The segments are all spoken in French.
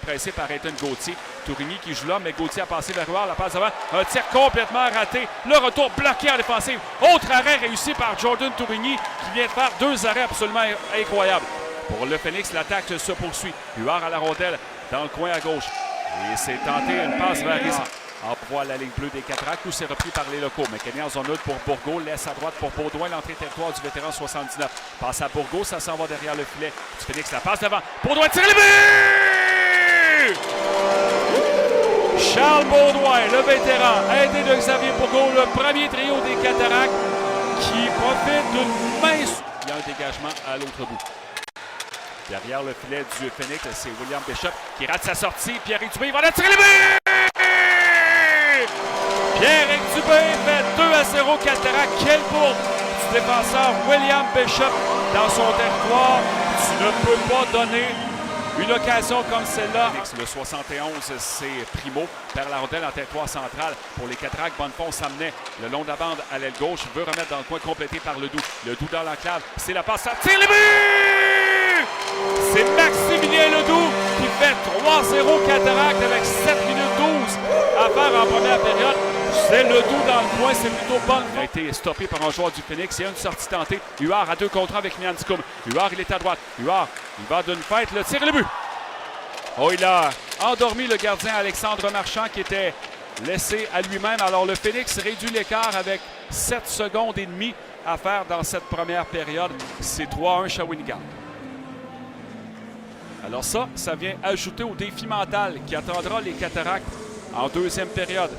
pressé par Ethan Gauthier. Tourigny qui joue là, mais Gauthier a passé vers Huard, la passe devant. Un tir complètement raté. Le retour bloqué en défensive. Autre arrêt réussi par Jordan Tourigny qui vient de faire 2 arrêts absolument incroyables. Pour le Phoenix, l'attaque se poursuit. Huard à la rondelle dans le coin à gauche. Et c'est tenté une passe vers Rizzi. Envoie la ligne bleue des Cataractes où c'est repris par les locaux. McKinney en zone neutre pour Bourgault. Laisse à droite pour Baudouin. L'entrée territoire du vétéran 79. Passe à Bourgault. Ça s'en va derrière le filet du Phoenix. La passe devant. Baudouin tire le but! Charles Baudouin, le vétéran, aidé de Xavier Bourgault. Le premier trio des Cataractes qui profite d'une mince... Il y a un dégagement à l'autre bout. Derrière le filet du Phoenix, c'est William Bishop qui rate sa sortie. Pierre-Éric Dubé, il va la tirer le but! Pierre-Éric Dubé fait 2-0 Cataractes. Quel bourre du défenseur William Bishop dans son territoire. Tu ne peux pas donner une occasion comme celle-là. Le 71, c'est Primo. Perd la rondelle en territoire central. Pour les Cataractes, Bonnefond s'amenait le long de la bande à l'aile gauche. Veut remettre dans le coin complété par Ledoux. Ledoux dans l'enclave. C'est la passe. Ça tire le but! C'est Maximilien Ledoux qui fait 3-0 Cataractes avec 7 minutes 12 à faire en première période. C'est Ledoux dans le coin, c'est plutôt bon. Il a été stoppé par un joueur du Phoenix. Il y a une sortie tentée. Huard à 2 contre 1 avec Mianscum. Huard, il est à droite. Huard, il va d'une fête, le tir et le but. Oh, il a endormi le gardien Alexandre Marchand qui était laissé à lui-même. Alors le Phoenix réduit l'écart avec 7 secondes et demie à faire dans cette première période. C'est 3-1 Shawinigan. Alors ça vient ajouter au défi mental qui attendra les Cataractes en deuxième période.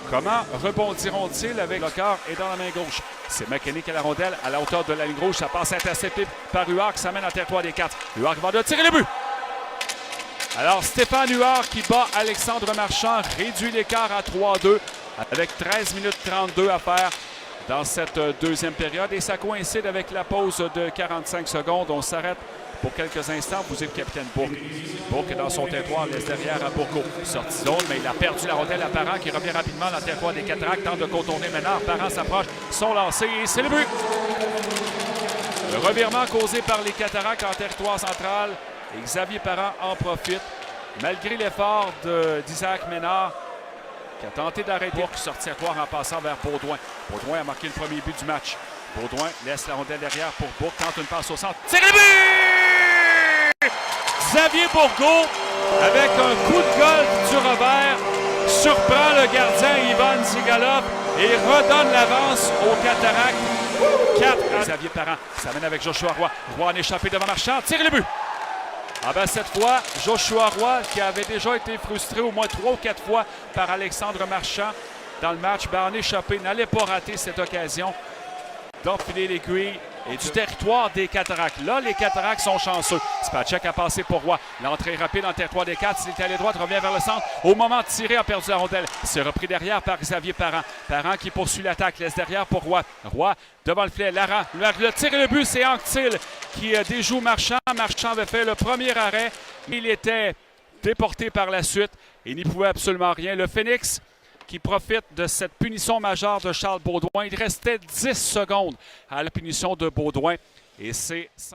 Comment rebondiront-ils avec le corps et dans la main gauche? C'est McKinney qui a la rondelle à la hauteur de la ligne rouge. Ça passe intercepté par Huard qui s'amène en territoire des 4. Huard qui va de tirer le but. Alors Stéphane Huard qui bat Alexandre Marchand réduit l'écart à 3-2 avec 13 minutes 32 à faire dans cette deuxième période. Et ça coïncide avec la pause de 45 secondes. On s'arrête pour quelques instants. Vous êtes le capitaine Bourque. Bourque est dans son territoire, laisse derrière à Bourgault. Sortie zone, mais il a perdu la rondelle à Parent qui revient rapidement dans le territoire des Cataractes. Tente de contourner Ménard. Parent s'approche. Sont lancés et c'est le but. Le revirement causé par les Cataractes en territoire central. Et Xavier Parent en profite. Malgré l'effort d'Isaac Ménard qui a tenté d'arrêter Bourque, sortir en passant vers Baudouin. Baudouin a marqué le premier but du match. Baudouin laisse la rondelle derrière pour Bourque. Tente une passe au centre. C'est le but! Xavier Bourgault, avec un coup de golf du revers, surprend le gardien Ivan Zigalov et redonne l'avance aux Cataractes. 4 à Xavier Parent s'amène avec Joshua Roy. Roy en échappé devant Marchand. Tire le but! Ah ben cette fois, Joshua Roy, qui avait déjà été frustré au moins 3 ou 4 fois par Alexandre Marchand dans le match, en échappé, n'allait pas rater cette occasion d'enfiler l'aiguille et du territoire des Cataractes. Là, les Cataractes sont chanceux. Spacek a passé pour Roy. L'entrée rapide dans le territoire des 4. S'il est allé droite, revient vers le centre. Au moment de tirer, a perdu la rondelle. C'est repris derrière par Xavier Parent. Parent qui poursuit l'attaque. Laisse derrière pour Roy. Roy devant le filet. Laurent. Le tir et le but, c'est Anctil qui déjoue Marchand. Marchand avait fait le premier arrêt. Il était déporté par la suite et n'y pouvait absolument rien. Le Phoenix qui profite de cette punition majeure de Charles Baudouin. Il restait 10 secondes à la punition de Baudouin et c'est 5.